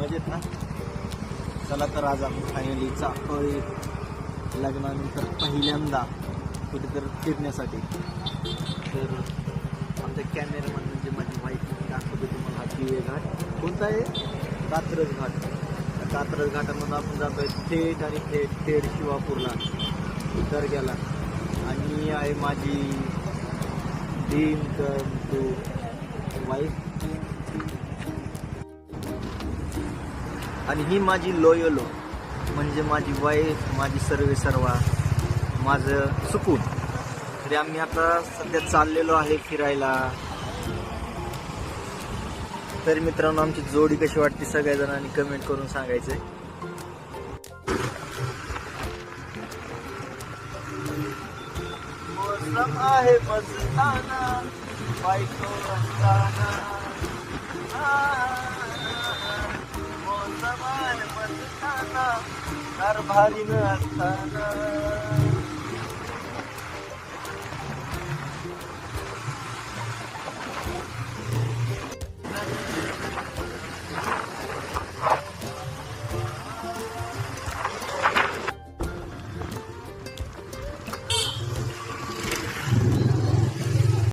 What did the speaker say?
मजेत ना. चला तर आज आपण फायनली चालतोय लग्नानंतर पहिल्यांदा कुठेतरी फिरण्यासाठी. तर आमचा कॅमेरामॅन म्हणजे माझी माहिती दाखवतो तुम्हाला. हा दिवे घाट कोणता आहे? कात्रज घाट. त्या कात्रज घाटामधून आपण जातोय थेट आणि थेट शिवापूरला दर्ग्याला. आणि ही आहे माझी ड्रीम कम टू वाईफ आणि ही माझी लोयलो म्हणजे माझी वाईफ, माझी सर्वा, माझं सुकून. तरी आम्ही आता सध्या चाललेलो आहे फिरायला. तर मित्रांनो आमची जोडी कशी वाटते सगळ्या जणांनी कमेंट करून सांगायचंय. मौसम आहे मस्ताना बायको असताना, मौसम आहे मस्ताना कारभारी न असताना.